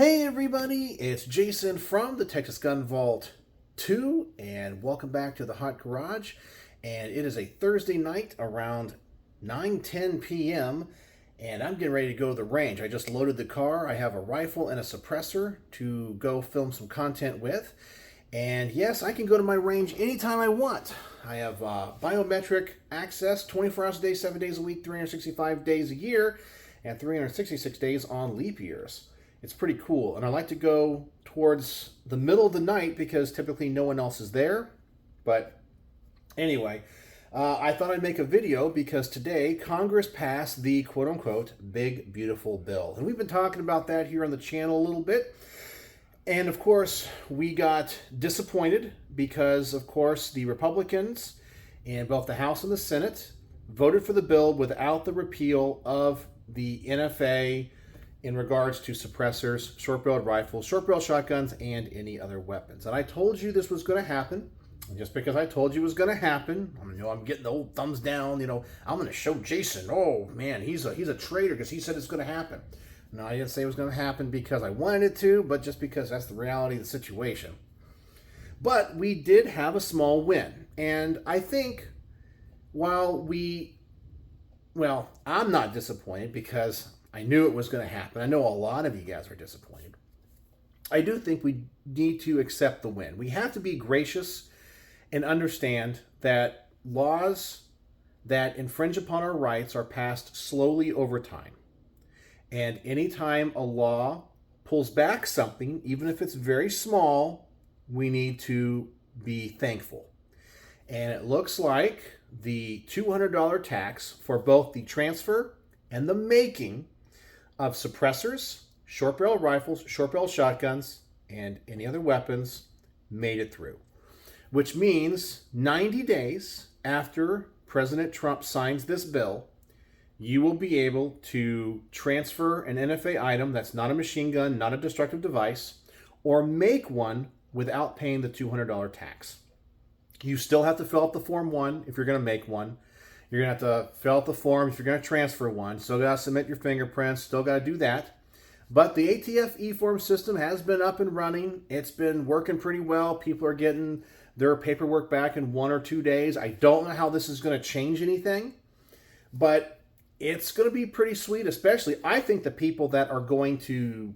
Hey everybody, it's Jason from the Texas Gun Vault 2, and welcome back to the Hot Garage. And it is a Thursday night around 9:10 p.m. and I'm getting ready to go to the range. I just loaded the car. I have a rifle and a suppressor to go film some content with. And yes, I can go to my range anytime I want. I have biometric access 24 hours a day, 7 days a week, 365 days a year, and 366 days on leap years. It's pretty cool, and I like to go towards the middle of the night because typically no one else is there. But anyway, I thought I'd make a video because today Congress passed the quote-unquote big beautiful bill, and we've been talking about that here on the channel a little bit. And of course, we got disappointed because, of course, the Republicans in both the House and the Senate voted for the bill without the repeal of the NFA in regards to suppressors, short-barreled rifles, short-barreled shotguns, and any other weapons. And I told you this was going to happen. And just because I told you it was going to happen, I'm getting the old thumbs down. I'm going to show Jason. Oh man, he's a traitor because he said it's going to happen. No, I didn't say it was going to happen because I wanted it to, but just because that's the reality of the situation. But we did have a small win, and I think I'm not disappointed because I knew it was going to happen. I know a lot of you guys are disappointed. I do think we need to accept the win. We have to be gracious and understand that laws that infringe upon our rights are passed slowly over time. And anytime a law pulls back something, even if it's very small, we need to be thankful. And it looks like the $200 tax for both the transfer and the making of suppressors, short-barrel rifles, short-barrel shotguns, and any other weapons made it through. Which means 90 days after President Trump signs this bill, you will be able to transfer an NFA item that's not a machine gun, not a destructive device, or make one without paying the $200 tax. You still have to fill out the Form 1 if you're going to make one. You're going to have to fill out the form if you're going to transfer one. Still got to submit your fingerprints. Still got to do that. But the ATF e-form system has been up and running. It's been working pretty well. People are getting their paperwork back in 1 or 2 days. I don't know how this is going to change anything, but it's going to be pretty sweet. Especially, I think the people that are going to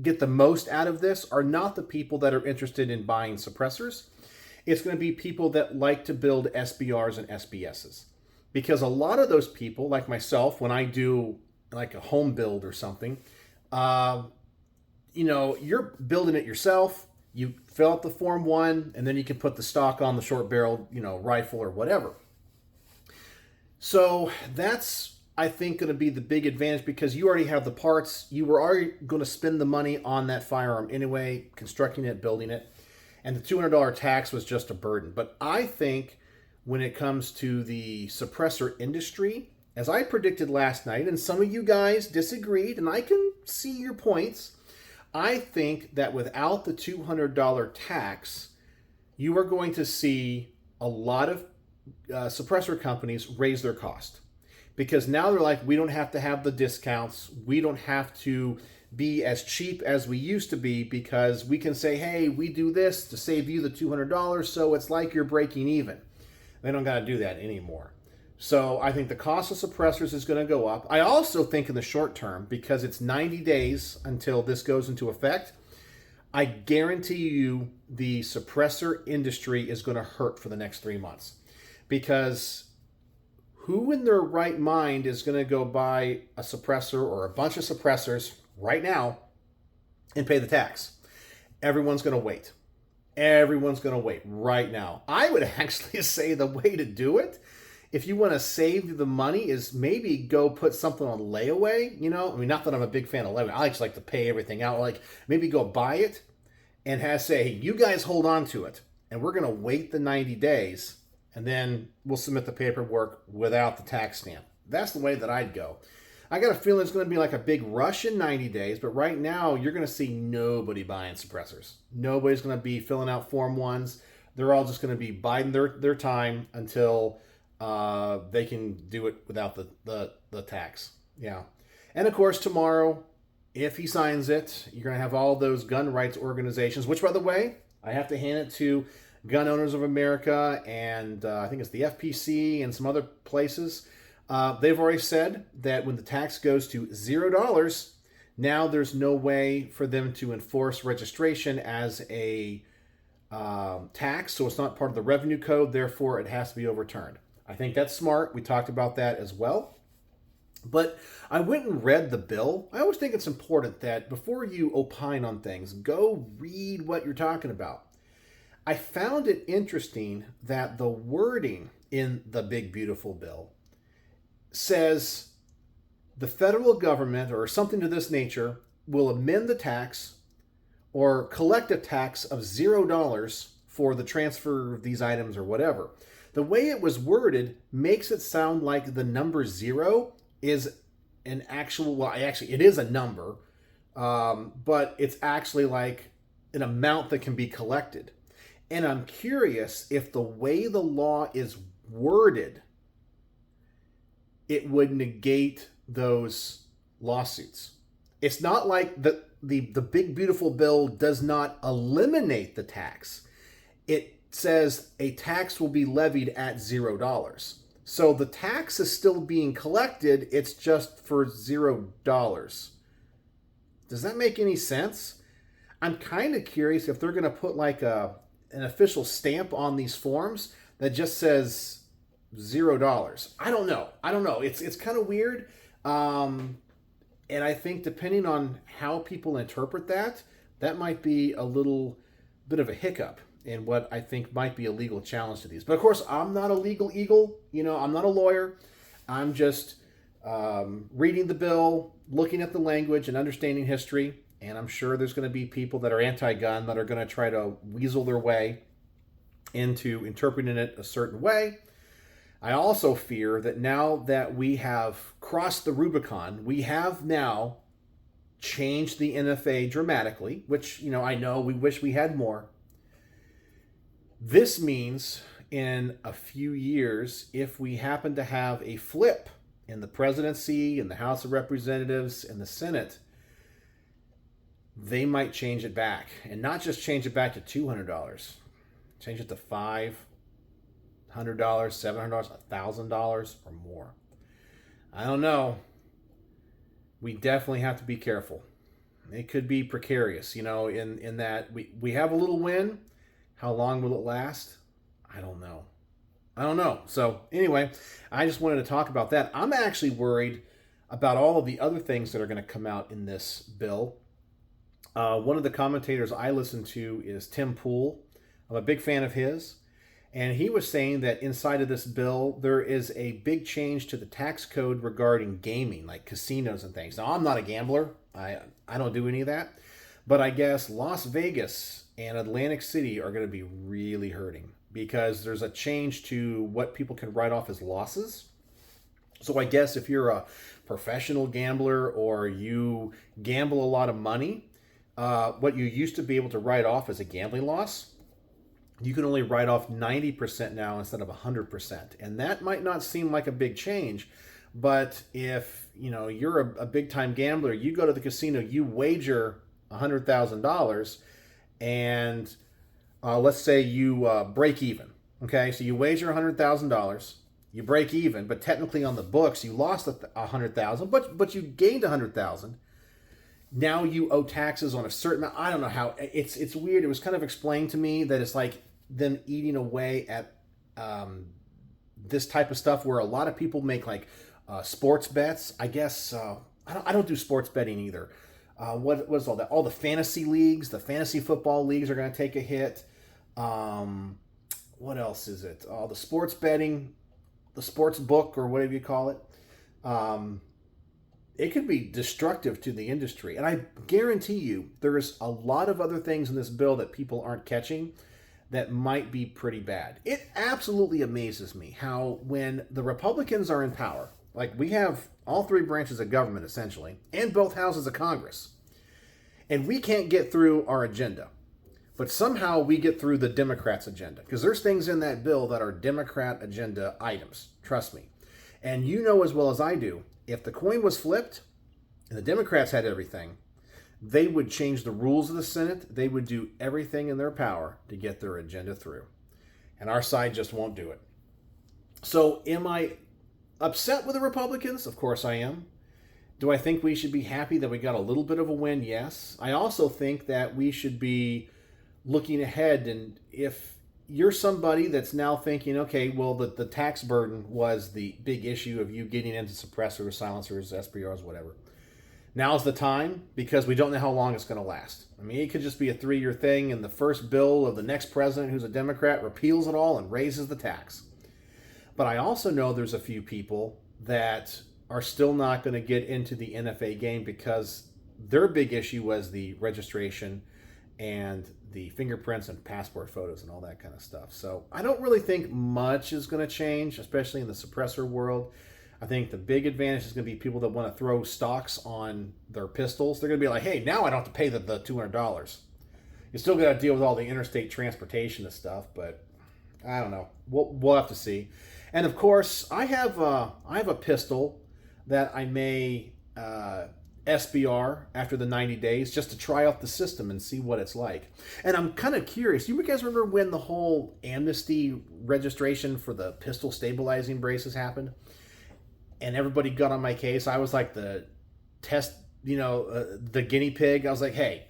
get the most out of this are not the people that are interested in buying suppressors. It's going to be people that like to build SBRs and SBSs. Because a lot of those people, like myself, when I do like a home build or something, you're building it yourself. You fill out the Form 1, and then you can put the stock on the short-barreled, rifle or whatever. So that's, I think, going to be the big advantage because you already have the parts. You were already going to spend the money on that firearm anyway, constructing it, building it. And the $200 tax was just a burden. But I think when it comes to the suppressor industry, as I predicted last night, and some of you guys disagreed, and I can see your points, I think that without the $200 tax, you are going to see a lot of suppressor companies raise their cost. Because now they're like, we don't have to have the discounts. We don't have to be as cheap as we used to be because we can say, hey, we do this to save you the $200, so it's like you're breaking even. They don't got to do that anymore. So I think the cost of suppressors is going to go up. I also think in the short term, because it's 90 days until this goes into effect, I guarantee you the suppressor industry is going to hurt for the next 3 months. Because who in their right mind is going to go buy a suppressor or a bunch of suppressors right now and pay the tax? Everyone's going to wait. Everyone's going to wait right now. I would actually say the way to do it, if you want to save the money, is maybe go put something on layaway. Not that I'm a big fan of layaway. I just like to pay everything out. Like maybe go buy it and say, hey, you guys hold on to it. And we're going to wait the 90 days and then we'll submit the paperwork without the tax stamp. That's the way that I'd go. I got a feeling it's going to be like a big rush in 90 days, but right now you're going to see nobody buying suppressors. Nobody's going to be filling out Form 1s. They're all just going to be biding their time until they can do it without the tax. Yeah. And of course, tomorrow if he signs it, you're going to have all those gun rights organizations, which, by the way, I have to hand it to Gun Owners of America and I think it's the FPC and some other places. They've already said that when the tax goes to $0, now there's no way for them to enforce registration as a tax, so it's not part of the revenue code, therefore it has to be overturned. I think that's smart. We talked about that as well. But I went and read the bill. I always think it's important that before you opine on things, go read what you're talking about. I found it interesting that the wording in the big beautiful bill says the federal government or something to this nature will amend the tax or collect a tax of $0 for the transfer of these items or whatever. The way it was worded makes it sound like the number 0 is an actual, well, actually, it is a number, but it's actually like an amount that can be collected. And I'm curious if the way the law is worded, it would negate those lawsuits. It's not like the big beautiful bill does not eliminate the tax. It says a tax will be levied at $0. So the tax is still being collected, it's just for $0. Does that make any sense? I'm kind of curious if they're going to put like an official stamp on these forms that just says $0. I don't know. It's kind of weird. And I think depending on how people interpret that, that might be a little bit of a hiccup in what I think might be a legal challenge to these. But of course, I'm not a legal eagle. I'm not a lawyer. I'm just reading the bill, looking at the language and understanding history. And I'm sure there's going to be people that are anti-gun that are going to try to weasel their way into interpreting it a certain way. I also fear that now that we have crossed the Rubicon, we have now changed the NFA dramatically, which, I know we wish we had more. This means in a few years, if we happen to have a flip in the presidency, in the House of Representatives, and the Senate, they might change it back. And not just change it back to $200. Change it to $500, $700, $1,000 or more. I don't know. We definitely have to be careful. It could be precarious, in that we have a little win. How long will it last? I don't know. So anyway, I just wanted to talk about that. I'm actually worried about all of the other things that are going to come out in this bill. One of the commentators I listen to is Tim Pool. I'm a big fan of his. And he was saying that inside of this bill, there is a big change to the tax code regarding gaming, like casinos and things. Now, I'm not a gambler. I don't do any of that. But I guess Las Vegas and Atlantic City are going to be really hurting because there's a change to what people can write off as losses. So I guess if you're a professional gambler or you gamble a lot of money, what you used to be able to write off as a gambling loss, you can only write off 90% now instead of 100%. And that might not seem like a big change, but if you're a big time gambler, you go to the casino, you wager $100,000, and let's say you break even. Okay, so you wager $100,000, you break even, but technically on the books you lost $100,000, but you gained $100,000. Now you owe taxes on a certain amount. I don't know how. It's weird. It was kind of explained to me that it's like them eating away at this type of stuff where a lot of people make like sports bets. I guess I don't do sports betting either. What is all that? All the fantasy leagues, the fantasy football leagues are going to take a hit. What else is it? The sports betting, the sports book, or whatever you call it. It could be destructive to the industry. And I guarantee you there's a lot of other things in this bill that people aren't catching that might be pretty bad. It absolutely amazes me how when the Republicans are in power, like we have all three branches of government essentially, and both houses of Congress, and we can't get through our agenda. But somehow we get through the Democrats' agenda. Because there's things in that bill that are Democrat agenda items. Trust me. And you know as well as I do, if the coin was flipped and the Democrats had everything, they would change the rules of the Senate. They would do everything in their power to get their agenda through. And our side just won't do it. So am I upset with the Republicans? Of course I am. Do I think we should be happy that we got a little bit of a win? Yes. I also think that we should be looking ahead. And if you're somebody that's now thinking, okay, well, the tax burden was the big issue of you getting into suppressors, silencers, SPRs, whatever. Now's the time, because we don't know how long it's going to last. I mean, it could just be a 3-year thing, and the first bill of the next president who's a Democrat repeals it all and raises the tax. But I also know there's a few people that are still not going to get into the NFA game because their big issue was the registration and the fingerprints and passport photos and all that kind of stuff. So I don't really think much is going to change, especially in the suppressor world. I think the big advantage is going to be people that want to throw stocks on their pistols. They're going to be like, hey, now I don't have to pay the $200. You still got to deal with all the interstate transportation and stuff, but I don't know. We'll have to see. And of course, I have a pistol that I may SBR after the 90 days just to try out the system and see what it's like. And I'm kind of curious. You guys remember when the whole amnesty registration for the pistol stabilizing braces happened? And everybody got on my case. I was like the test, the guinea pig. I was like, hey,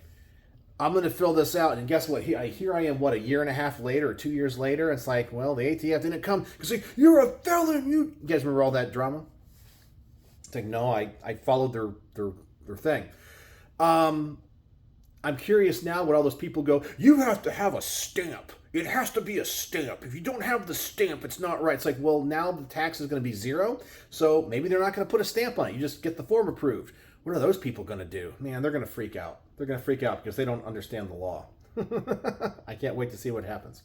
I'm going to fill this out. And guess what? Here I am, a year and a half later or 2 years later. It's like, well, the ATF didn't come because you're a felon. You guys remember all that drama? It's like, no, I followed their thing. I'm curious now what all those people go, you have to have a stamp. It has to be a stamp. If you don't have the stamp, it's not right. It's like, well, now the tax is going to be 0, so maybe they're not going to put a stamp on it. You just get the form approved. What are those people going to do? Man, they're going to freak out. They're going to freak out because they don't understand the law. I can't wait to see what happens.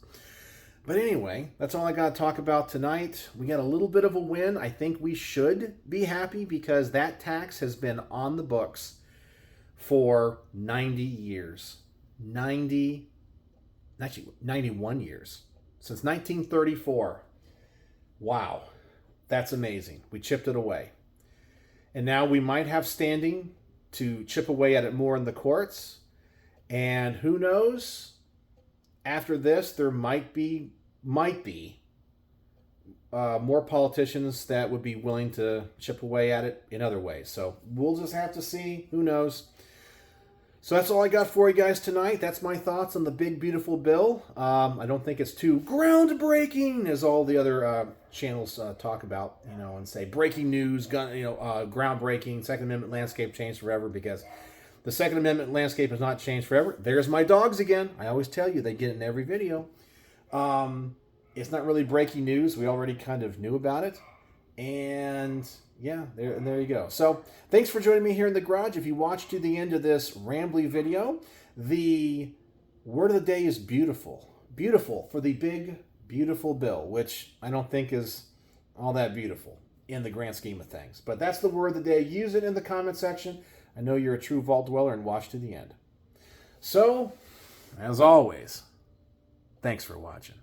But anyway, that's all I got to talk about tonight. We got a little bit of a win. I think we should be happy because that tax has been on the books for 90 years. 91 years. Since 1934. Wow. That's amazing. We chipped it away. And now we might have standing to chip away at it more in the courts. And who knows? After this, there might be more politicians that would be willing to chip away at it in other ways. So we'll just have to see. Who knows? So that's all I got for you guys tonight. That's my thoughts on the big, beautiful bill. I don't think it's too groundbreaking as all the other channels talk about, and say breaking news, groundbreaking, Second Amendment landscape changed forever, because the Second Amendment landscape has not changed forever. There's my dogs again. I always tell you, they get in every video. It's not really breaking news. We already kind of knew about it. And yeah, there you go. So thanks for joining me here in the garage. If you watched to the end of this rambly video, the word of the day is beautiful. Beautiful for the big, beautiful bill, which I don't think is all that beautiful in the grand scheme of things. But that's the word of the day. Use it in the comment section. I know you're a true vault dweller and watch to the end. So, as always, thanks for watching.